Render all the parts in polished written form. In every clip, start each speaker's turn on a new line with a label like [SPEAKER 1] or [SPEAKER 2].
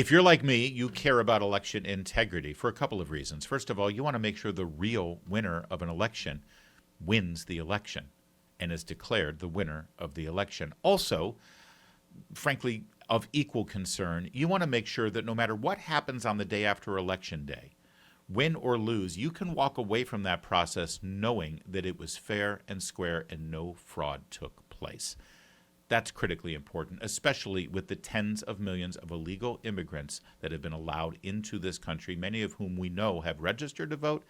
[SPEAKER 1] If you're like me, you care about election integrity for a couple of reasons. First of all, you want to make sure the real winner of an election wins the election and is declared the winner of the election. Also, frankly, of equal concern, you want to make sure that no matter what happens on the day after Election Day, win or lose, you can walk away from that process knowing that it was fair and square and no fraud took place. That's critically important, especially with the tens of millions of illegal immigrants that have been allowed into this country, many of whom we know have registered to vote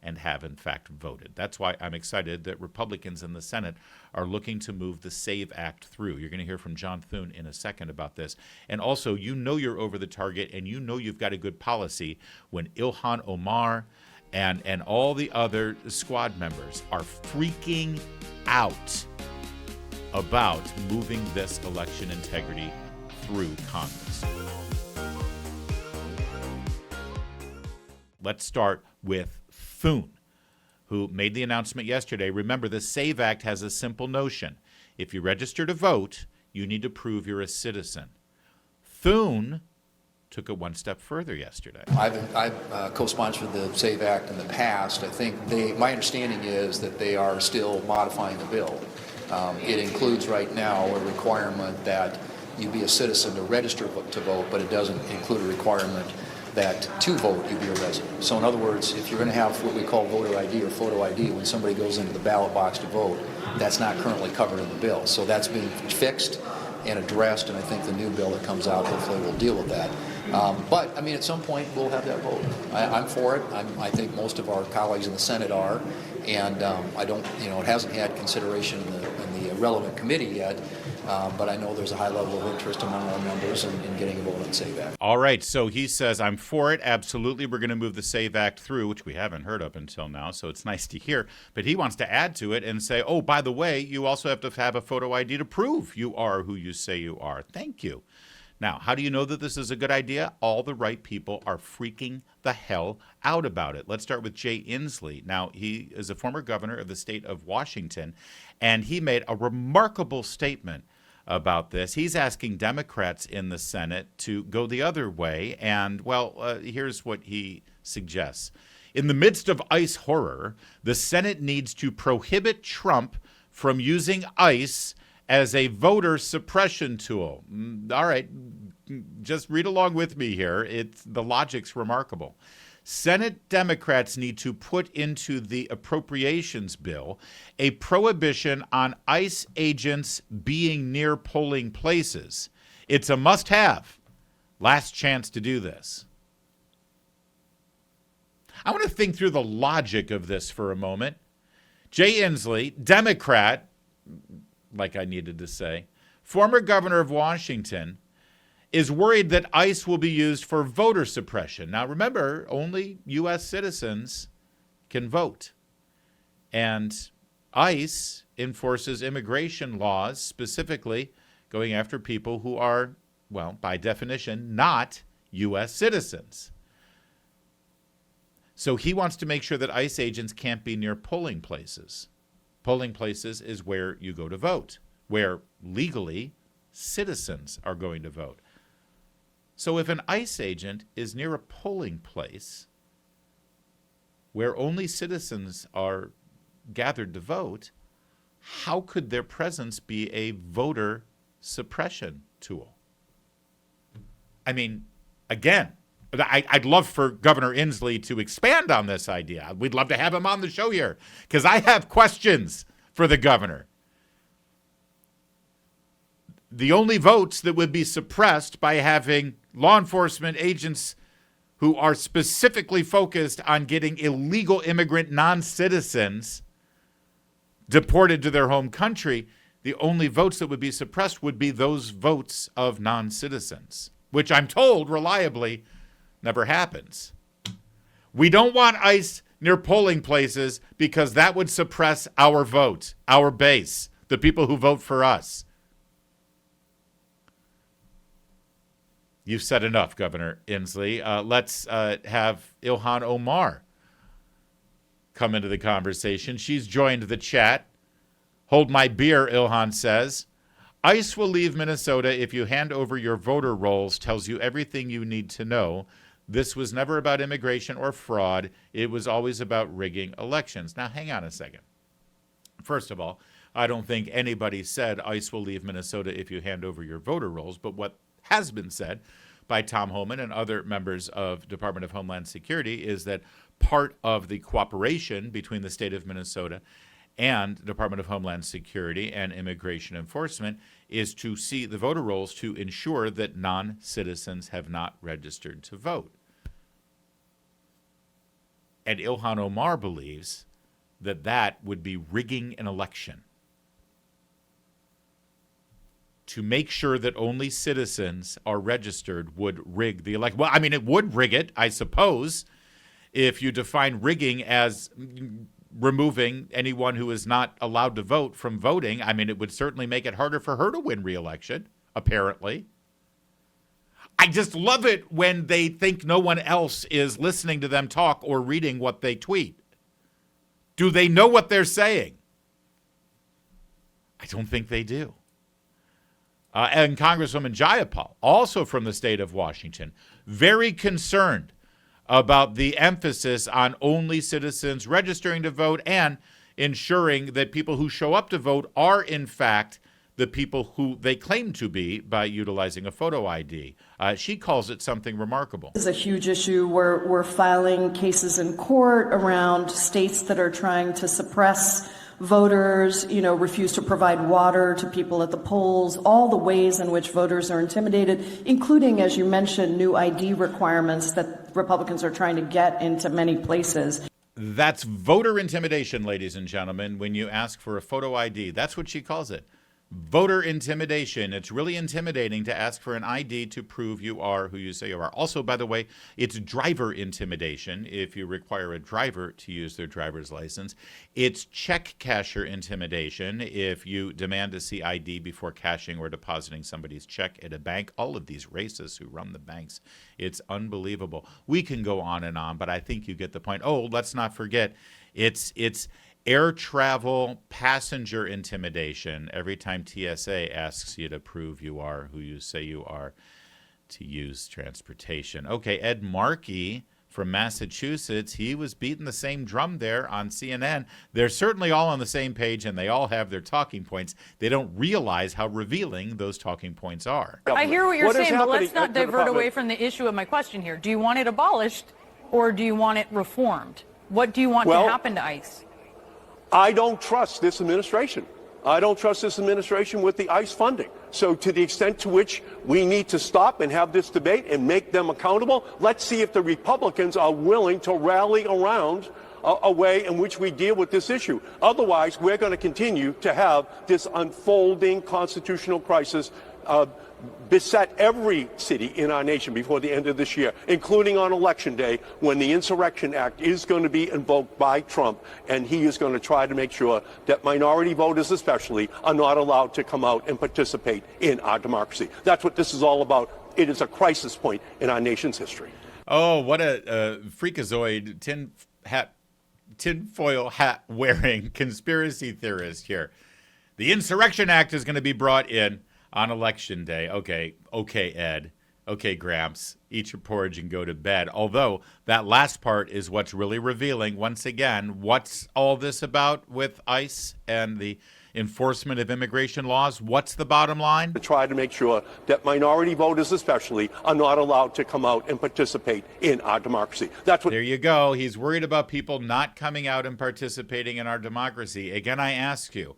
[SPEAKER 1] and have, in fact, voted. That's why I'm excited that Republicans in the Senate are looking to move the SAVE Act through. You're going to hear from John Thune in a second about this. And also, you know you're over the target and you know you've got a good policy when Ilhan Omar and all the other squad members are freaking out about moving this election integrity through Congress. Let's start with Thune, who made the announcement yesterday. Remember, the SAVE Act has a simple notion. If you register to vote, you need to prove you're a citizen. Thune took it one step further yesterday.
[SPEAKER 2] I've co-sponsored the SAVE Act in the past. I think my understanding is that they are still modifying the bill. It includes right now a requirement that you be a citizen to register to vote, but it doesn't include a requirement that to vote you be a resident. So in other words, if you're going to have what we call voter ID or photo ID when somebody goes into the ballot box to vote, that's not currently covered in the bill. So that's being fixed and addressed, and I think the new bill that comes out hopefully will deal with that. But I mean, at some point we'll have that vote. I'm for it. I think most of our colleagues in the Senate are, and I don't, it hasn't had consideration in the relevant committee yet. But I know there's a high level of interest among our members in getting a vote on SAVE Act.
[SPEAKER 1] All right, so he says, I'm for it, absolutely. We're going to move the SAVE Act through, which we haven't heard up until now, so it's nice to hear. But he wants to add to it and say, oh, by the way, you also have to have a photo ID to prove you are who you say you are. Thank you. Now, how do you know that this is a good idea? All the right people are freaking the hell out about it. Let's start with Jay Inslee. Now, he is a former governor of the state of Washington, and he made a remarkable statement about this. He's asking Democrats in the Senate to go the other way. And, here's what he suggests. In the midst of ICE horror, the Senate needs to prohibit Trump from using ICE as a voter suppression tool. All right, just read along with me here. The logic's remarkable. Senate Democrats need to put into the appropriations bill a prohibition on ICE agents being near polling places. It's a must-have. Last chance to do this. I want to think through the logic of this for a moment. Jay Inslee, Democrat, like I needed to say, former governor of Washington, is worried that ICE will be used for voter suppression. Now, remember, only U.S. citizens can vote. And ICE enforces immigration laws, specifically going after people who are, by definition, not U.S. citizens. So he wants to make sure that ICE agents can't be near polling places. Polling places is where you go to vote, where legally citizens are going to vote. So if an ICE agent is near a polling place where only citizens are gathered to vote, how could their presence be a voter suppression tool? I mean, again, I'd love for Governor Inslee to expand on this idea. We'd love to have him on the show here because I have questions for the governor. The only votes that would be suppressed by having law enforcement agents who are specifically focused on getting illegal immigrant non-citizens deported to their home country, the only votes that would be suppressed would be those votes of non-citizens, which I'm told reliably never happens. We don't want ICE near polling places because that would suppress our vote, our base, the people who vote for us. You've said enough, Governor Inslee. Let's have Ilhan Omar come into the conversation. She's joined the chat. Hold my beer, Ilhan says. ICE will leave Minnesota if you hand over your voter rolls, tells you everything you need to know. This was never about immigration or fraud. It was always about rigging elections. Now, hang on a second. First of all, I don't think anybody said ICE will leave Minnesota if you hand over your voter rolls, but what has been said by Tom Homan and other members of Department of Homeland Security is that part of the cooperation between the state of Minnesota and Department of Homeland Security and Immigration Enforcement is to see the voter rolls to ensure that non-citizens have not registered to vote. And Ilhan Omar believes that that would be rigging an election to make sure that only citizens are registered would rig the election. Well, I mean, it would rig it, I suppose, if you define rigging as removing anyone who is not allowed to vote from voting. I mean, it would certainly make it harder for her to win re-election, apparently. I just love it when they think no one else is listening to them talk or reading what they tweet. Do they know what they're saying? I don't think they do. And Congresswoman Jayapal, also from the state of Washington, very concerned about the emphasis on only citizens registering to vote and ensuring that people who show up to vote are, in fact, the people who they claim to be by utilizing a photo ID. She calls it something remarkable.
[SPEAKER 3] This is a huge issue. We're filing cases in court around states that are trying to suppress voters, refuse to provide water to people at the polls, all the ways in which voters are intimidated, including, as you mentioned, new ID requirements that Republicans are trying to get into many places.
[SPEAKER 1] That's voter intimidation, ladies and gentlemen, when you ask for a photo ID. That's what she calls it. Voter intimidation. It's really intimidating to ask for an ID to prove you are who you say you are. Also, by the way, it's driver intimidation if you require a driver to use their driver's license. It's check casher intimidation if you demand to see ID before cashing or depositing somebody's check at a bank. All of these racists who run the banks. It's unbelievable. We can go on, but I think you get the point. Oh, let's not forget, it's air travel passenger intimidation every time TSA asks you to prove you are who you say you are to use transportation. Okay, Ed Markey from Massachusetts, he was beating the same drum there on CNN. They're certainly all on the same page, and they all have their talking points. They don't realize how revealing those talking points are.
[SPEAKER 4] I hear what you're saying, but let's not divert away from the issue of my question here. Do you want it abolished, or do you want it reformed? What do you want to happen to ICE?
[SPEAKER 5] I don't trust this administration. I don't trust this administration with the ICE funding. So to the extent to which we need to stop and have this debate and make them accountable, let's see if the Republicans are willing to rally around a way in which we deal with this issue. Otherwise, we're going to continue to have this unfolding constitutional crisis beset every city in our nation before the end of this year, including on Election Day, when the Insurrection Act is going to be invoked by Trump, and he is going to try to make sure that minority voters especially are not allowed to come out and participate in our democracy. That's what this is all about. It is a crisis point in our nation's history.
[SPEAKER 1] Oh, what a freakazoid tinfoil hat wearing conspiracy theorist here. The Insurrection Act is going to be brought in on Election Day. Okay, Ed. Okay, Gramps. Eat your porridge and go to bed. Although that last part is what's really revealing. Once again, what's all this about with ICE and the enforcement of immigration laws? What's the bottom line?
[SPEAKER 5] To try to make sure that minority voters especially are not allowed to come out and participate in our democracy. That's what.
[SPEAKER 1] There you go. He's worried about people not coming out and participating in our democracy. Again, I ask you,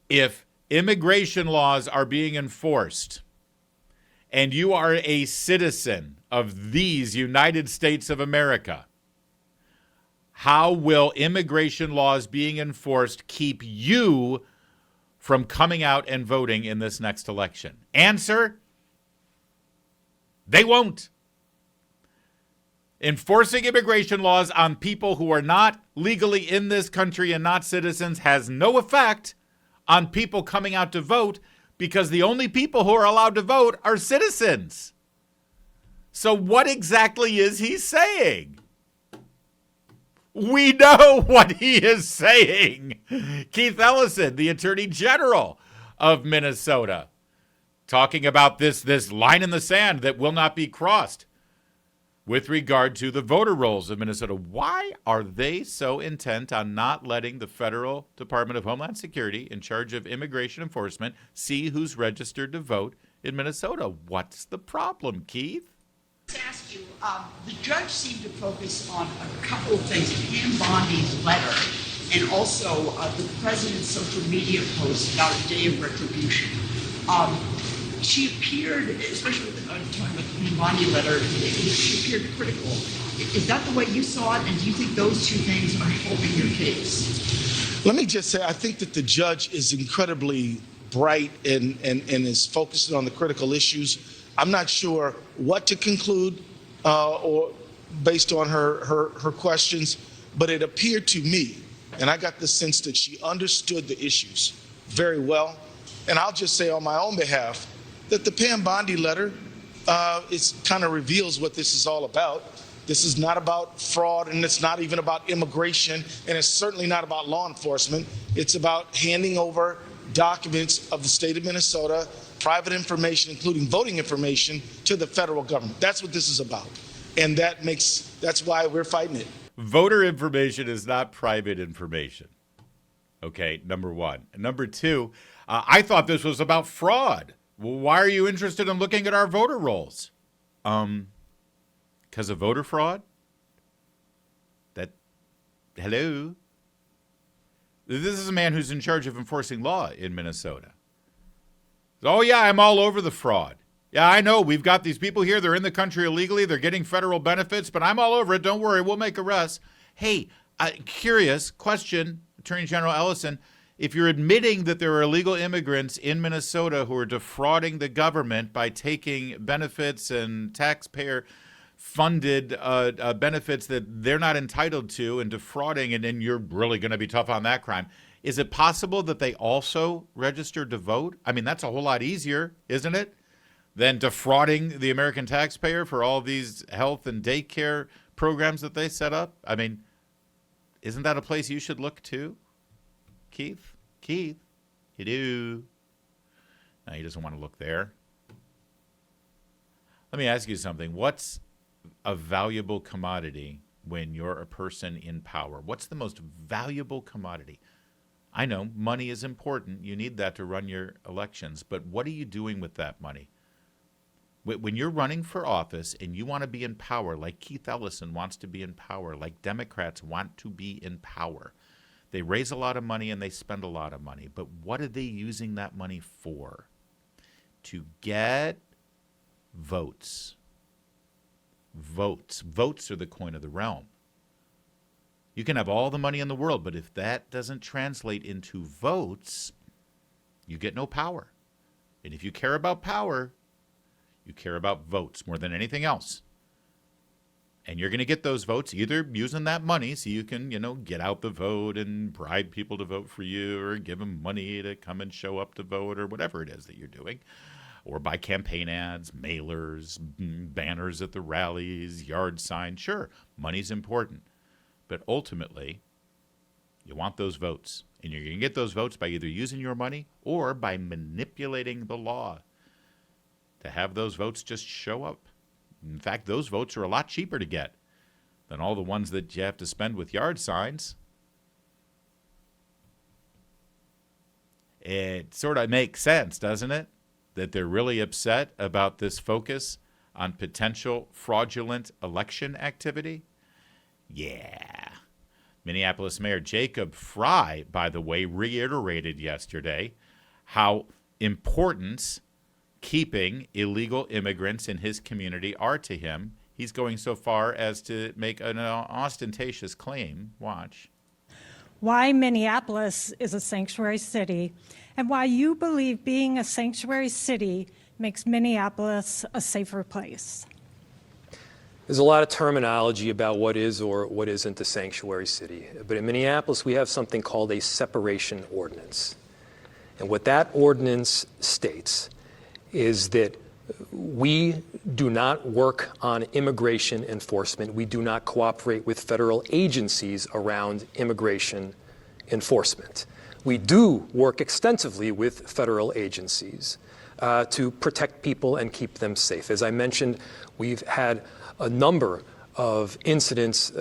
[SPEAKER 1] if immigration laws are being enforced, and you are a citizen of these United States of America, how will immigration laws being enforced keep you from coming out and voting in this next election? Answer: they won't. Enforcing immigration laws on people who are not legally in this country and not citizens has no effect on people coming out to vote, because the only people who are allowed to vote are citizens. So what exactly is he saying? We know what he is saying. Keith Ellison, the Attorney General of Minnesota, talking about this line in the sand that will not be crossed with regard to the voter rolls of Minnesota. Why are they so intent on not letting the Federal Department of Homeland Security, in charge of immigration enforcement, see who's registered to vote in Minnesota? What's the problem, Keith?
[SPEAKER 6] Ask you, the judge seemed to focus on a couple of things: Pam Bondi's letter, and also the president's social media post about a day of retribution. She appeared, especially talking about the Pam Bondi letter, she appeared critical. Is that the way you saw it, and do you think those two things are helping your case?
[SPEAKER 7] Let me just say, I think that the judge is incredibly bright and is focusing on the critical issues. I'm not sure what to conclude or based on her questions, but it appeared to me, and I got the sense that she understood the issues very well. And I'll just say on my own behalf that the Pam Bondi letter kind of reveals what this is all about. This is not about fraud, and it's not even about immigration, and it's certainly not about law enforcement. It's about handing over documents of the state of Minnesota, private information, including voting information, to the federal government. That's what this is about. And that's why we're fighting it.
[SPEAKER 1] Voter information is not private information. Okay, number one. Number two, I thought this was about fraud. Well, why are you interested in looking at our voter rolls? Because of voter fraud? Hello? This is a man who's in charge of enforcing law in Minnesota. Oh, yeah, I'm all over the fraud. Yeah, I know. We've got these people here. They're in the country illegally. They're getting federal benefits, but I'm all over it. Don't worry. We'll make arrests. Hey, curious question, Attorney General Ellison. If you're admitting that there are illegal immigrants in Minnesota who are defrauding the government by taking benefits and taxpayer-funded benefits that they're not entitled to and defrauding, and then you're really going to be tough on that crime, is it possible that they also registered to vote? I mean, that's a whole lot easier, isn't it, than defrauding the American taxpayer for all these health and daycare programs that they set up? I mean, isn't that a place you should look to? Keith? Hello? No, he doesn't want to look there. Let me ask you something. What's a valuable commodity when you're a person in power? What's the most valuable commodity? I know money is important. You need that to run your elections. But what are you doing with that money? When you're running for office and you want to be in power, like Keith Ellison wants to be in power, like Democrats want to be in power, they raise a lot of money and they spend a lot of money. But what are they using that money for? To get votes. Votes. Votes are the coin of the realm. You can have all the money in the world, but if that doesn't translate into votes, you get no power. And if you care about power, you care about votes more than anything else. And you're going to get those votes either using that money so you can, get out the vote and bribe people to vote for you, or give them money to come and show up to vote, or whatever it is that you're doing, or buy campaign ads, mailers, banners at the rallies, yard signs. Sure, money's important. But ultimately, you want those votes. And you're going to get those votes by either using your money or by manipulating the law to have those votes just show up. In fact, those votes are a lot cheaper to get than all the ones that you have to spend with yard signs. It sort of makes sense, doesn't it? That they're really upset about this focus on potential fraudulent election activity. Yeah. Minneapolis Mayor Jacob Fry, by the way, reiterated yesterday how important keeping illegal immigrants in his community are to him. He's going so far as to make an ostentatious claim. Watch.
[SPEAKER 8] Why Minneapolis is a sanctuary city, and why you believe being a sanctuary city makes Minneapolis a safer place.
[SPEAKER 9] There's a lot of terminology about what is or what isn't a sanctuary city. But in Minneapolis, we have something called a separation ordinance. And what that ordinance states is that we do not work on immigration enforcement. We do not cooperate with federal agencies around immigration enforcement. We do work extensively with federal agencies to protect people and keep them safe. As I mentioned, we've had a number of incidents,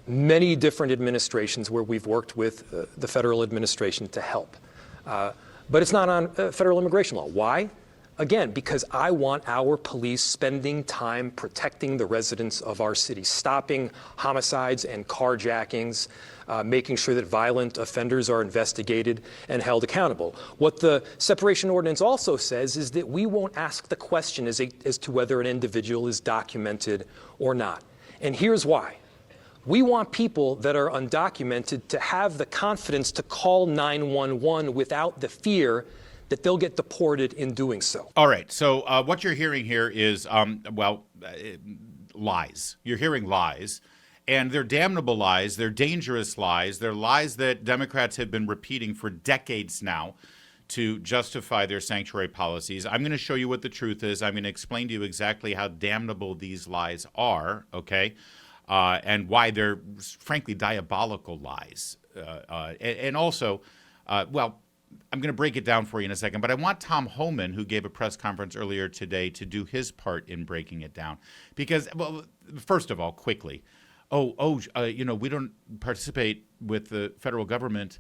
[SPEAKER 9] many different administrations where we've worked with the federal administration to help. But it's not on federal immigration law. Why? Again, because I want our police spending time protecting the residents of our city, stopping homicides and carjackings, making sure that violent offenders are investigated and held accountable. What the separation ordinance also says is that we won't ask the question as to whether an individual is documented or not. And here's why. We want people that are undocumented to have the confidence to call 911 without the fear that they'll get deported in doing so.
[SPEAKER 1] All right. So what you're hearing here is, lies. You're hearing lies. And they're damnable lies. They're dangerous lies. They're lies that Democrats have been repeating for decades now to justify their sanctuary policies. I'm going to show you what the truth is. I'm going to explain to you exactly how damnable these lies are, okay? And why they're, frankly, diabolical lies. And also, I'm going to break it down for you in a second, but I want Tom Homan, who gave a press conference earlier today, to do his part in breaking it down. Because, well, first of all, quickly, we don't participate with the federal government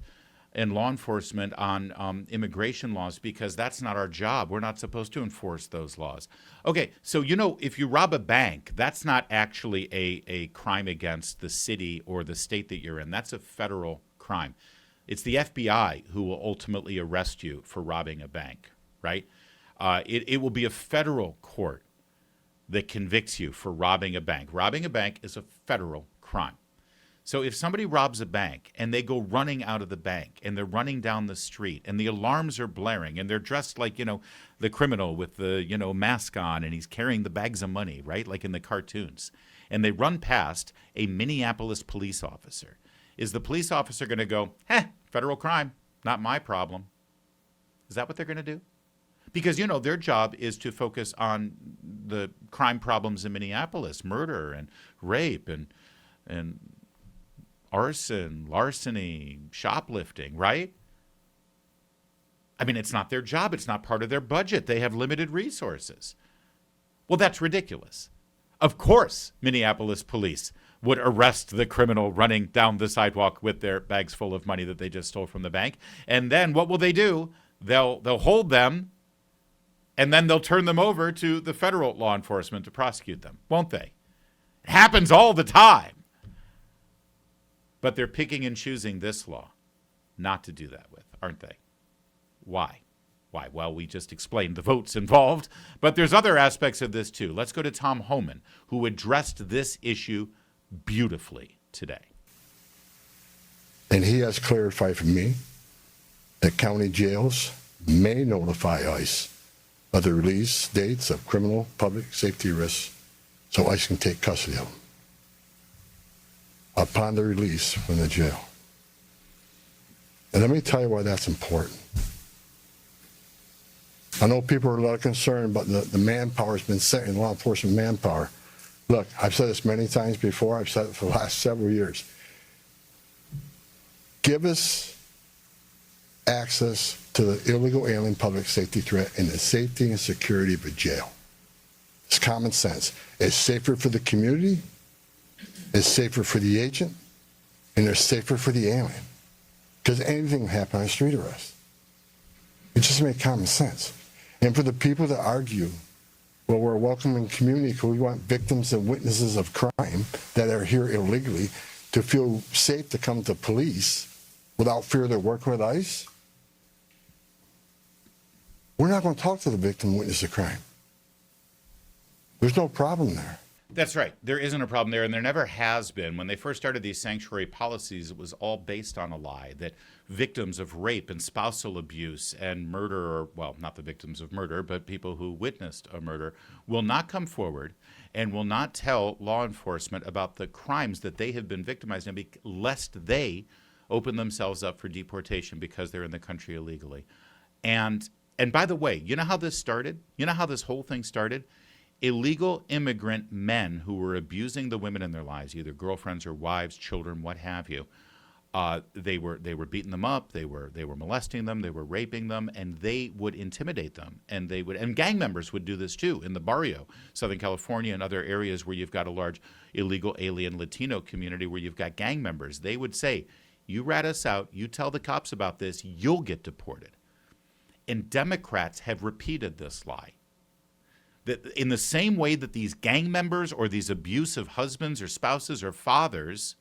[SPEAKER 1] and law enforcement on immigration laws because that's not our job. We're not supposed to enforce those laws. Okay, so, if you rob a bank, that's not actually a crime against the city or the state that you're in. That's a federal crime. It's the FBI who will ultimately arrest you for robbing a bank, right? It will be a federal court that convicts you for robbing a bank. Robbing a bank is a federal crime. So if somebody robs a bank and they go running out of the bank and they're running down the street and the alarms are blaring and they're dressed like, the criminal with the, mask on and he's carrying the bags of money, right? Like in the cartoons. And they run past a Minneapolis police officer. Is the police officer going to go, federal crime, not my problem? Is that what they're going to do? Because, their job is to focus on the crime problems in Minneapolis, murder and rape and arson, larceny, shoplifting, right? I mean, it's not their job. It's not part of their budget. They have limited resources. Well, that's ridiculous. Of course, Minneapolis police would arrest the criminal running down the sidewalk with their bags full of money that they just stole from the bank. And then what will they do? They'll hold them, and then they'll turn them over to the federal law enforcement to prosecute them, won't they? It happens all the time. But they're picking and choosing this law not to do that with, aren't they? Why? Why? Well, we just explained the votes involved, but there's other aspects of this too. Let's go to Tom Homan, who addressed this issue beautifully today.
[SPEAKER 10] And he has clarified for me that county jails may notify ICE of the release dates of criminal public safety risks so ICE can take custody of them upon the release from the jail. And let me tell you why that's important. I know people are a lot concerned about the manpower has been set in law enforcement manpower. Look, I've said this many times before. I've said it for the last several years. Give us access to the illegal alien public safety threat and the safety and security of a jail. It's common sense. It's safer for the community, it's safer for the agent, and it's safer for the alien. Because anything can happen on a street arrest. It just makes common sense. And for the people that argue, well, we're a welcoming community because we want victims and witnesses of crime that are here illegally to feel safe to come to police without fear they're working with ICE, we're not going to talk to the victim and witness of crime. There's no problem there.
[SPEAKER 1] That's right. There isn't a problem there, and there never has been. When they first started these sanctuary policies, it was all based on a lie that victims of rape and spousal abuse and murder, or, well, not the victims of murder, but people who witnessed a murder, will not come forward and will not tell law enforcement about the crimes that they have been victimized in, lest they open themselves up for deportation because they're in the country illegally. And by the way, you know how this started? You know how this whole thing started? Illegal immigrant men who were abusing the women in their lives, either girlfriends or wives, children, what have you, They were beating them up. They were molesting them. They were raping them, and they would intimidate them. And gang members would do this too in the barrio, Southern California, and other areas where you've got a large illegal alien Latino community where you've got gang members. They would say, "You rat us out. You tell the cops about this. You'll get deported." And Democrats have repeated this lie. That in the same way that these gang members or these abusive husbands or spouses or fathers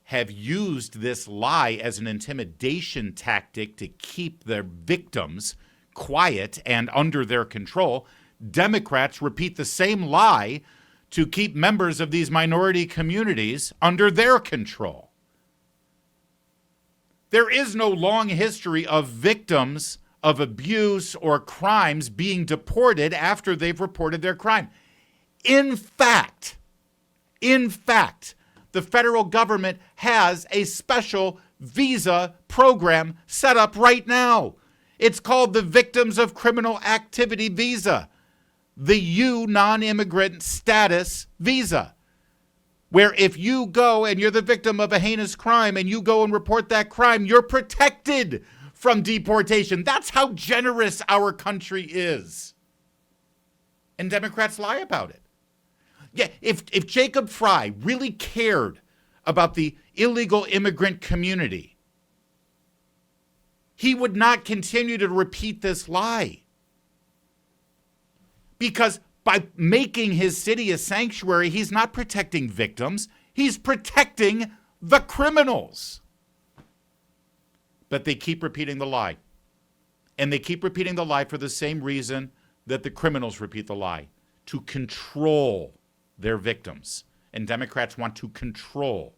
[SPEAKER 1] have used this lie as an intimidation tactic to keep their victims quiet and under their control, Democrats repeat the same lie to keep members of these minority communities under their control. There is no long history of victims of abuse or crimes being deported after they've reported their crime. In fact, the federal government has a special visa program set up right now. It's called the Victims of Criminal Activity Visa, the U non-immigrant status visa, where if you go and you're the victim of a heinous crime and you go and report that crime, you're protected from deportation. That's how generous our country is. And Democrats lie about it. Yeah, if Jacob Fry really cared about the illegal immigrant community, he would not continue to repeat this lie. Because by making his city a sanctuary, he's not protecting victims, he's protecting the criminals. But they keep repeating the lie. And they keep repeating the lie for the same reason that the criminals repeat the lie, to control their victims. And Democrats want to control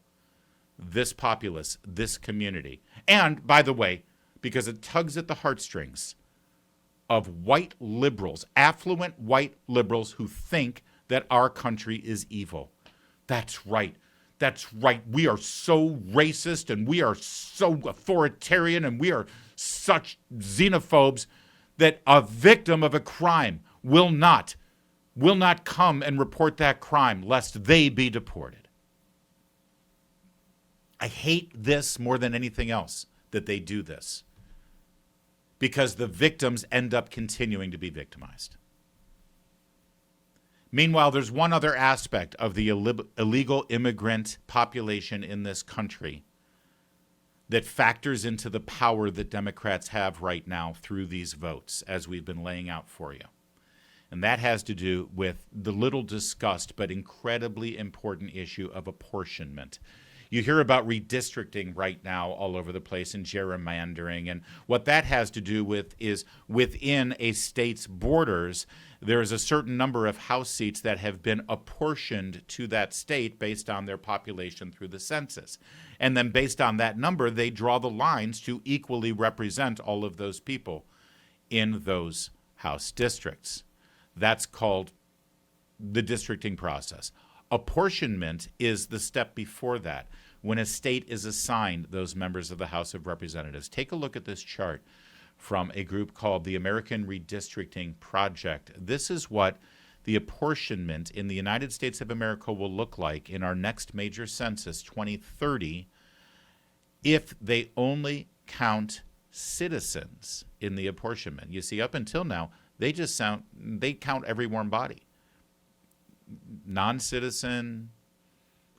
[SPEAKER 1] this populace, this community. And, by the way, because it tugs at the heartstrings of white liberals, affluent white liberals who think that our country is evil. That's right. That's right. We are so racist and we are so authoritarian and we are such xenophobes that a victim of a crime will not come and report that crime lest they be deported. I hate this more than anything else, that they do this, because the victims end up continuing to be victimized. Meanwhile, there's one other aspect of the illegal immigrant population in this country that factors into the power that Democrats have right now through these votes, as we've been laying out for you. And that has to do with the little discussed but incredibly important issue of apportionment. You hear about redistricting right now all over the place and gerrymandering. And what that has to do with is within a state's borders, there is a certain number of House seats that have been apportioned to that state based on their population through the census. And then based on that number, they draw the lines to equally represent all of those people in those House districts. That's called the districting process. Apportionment is the step before that, when a state is assigned those members of the House of Representatives. Take a look at this chart from a group called the American Redistricting Project. This is what the apportionment in the United States of America will look like in our next major census, 2030, if they only count citizens in the apportionment. You see, up until now, they count every warm body. Non-citizen,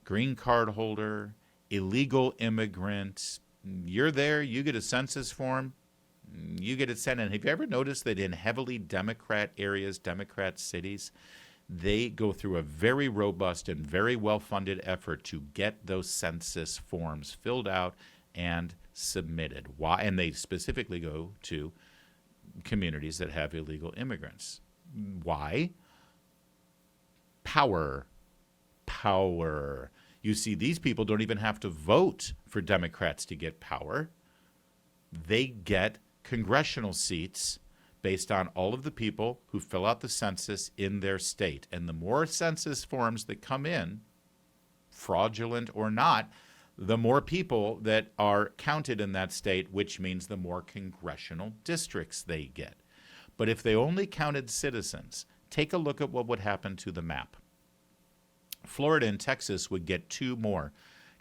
[SPEAKER 1] green card holder, illegal immigrant. You're there, you get a census form, you get it sent in. Have you ever noticed that in heavily Democrat areas, Democrat cities, they go through a very robust and very well-funded effort to get those census forms filled out and submitted? Why? And they specifically go to communities that have illegal immigrants. Why? Power. You see, these people don't even have to vote for Democrats to get power. They get congressional seats based on all of the people who fill out the census in their state. And the more census forms that come in, fraudulent or not, the more people that are counted in that state, which means the more congressional districts they get. But if they only counted citizens, take a look at what would happen to the map. Florida and Texas would get 2 more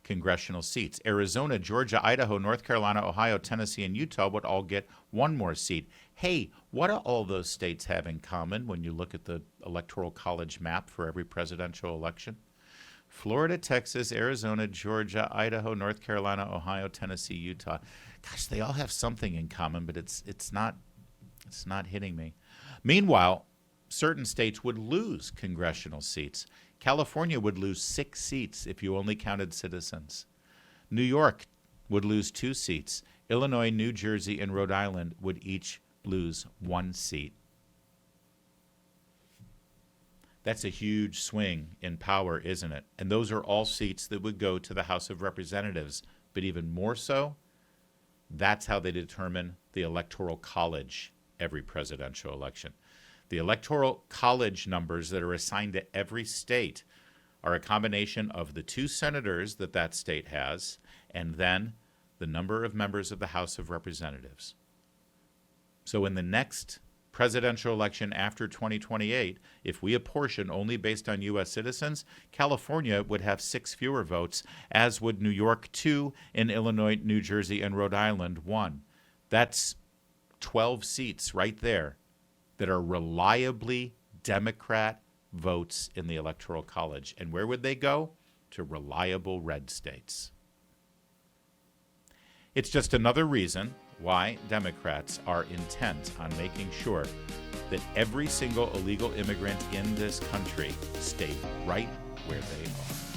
[SPEAKER 1] congressional seats. Arizona, Georgia, Idaho, North Carolina, Ohio, Tennessee, and Utah would all get one more seat. Hey, what do all those states have in common when you look at the Electoral College map for every presidential election? Florida, Texas, Arizona, Georgia, Idaho, North Carolina, Ohio, Tennessee, Utah. Gosh, they all have something in common, but it's not hitting me. Meanwhile, certain states would lose congressional seats. California would lose 6 seats if you only counted citizens. New York would lose 2 seats. Illinois, New Jersey, and Rhode Island would each lose 1 seat. That's a huge swing in power, isn't it? And those are all seats that would go to the House of Representatives. But even more so, that's how they determine the Electoral College every presidential election. The Electoral College numbers that are assigned to every state are a combination of the 2 senators that that state has and then the number of members of the House of Representatives. So in the next presidential election after 2028, if we apportion only based on U.S. citizens, California would have 6 fewer votes, as would New York 2, and Illinois, New Jersey, and Rhode Island 1. That's 12 seats right there that are reliably Democrat votes in the Electoral College. And where would they go? To reliable red states. It's just another reason why Democrats are intent on making sure that every single illegal immigrant in this country stay right where they are.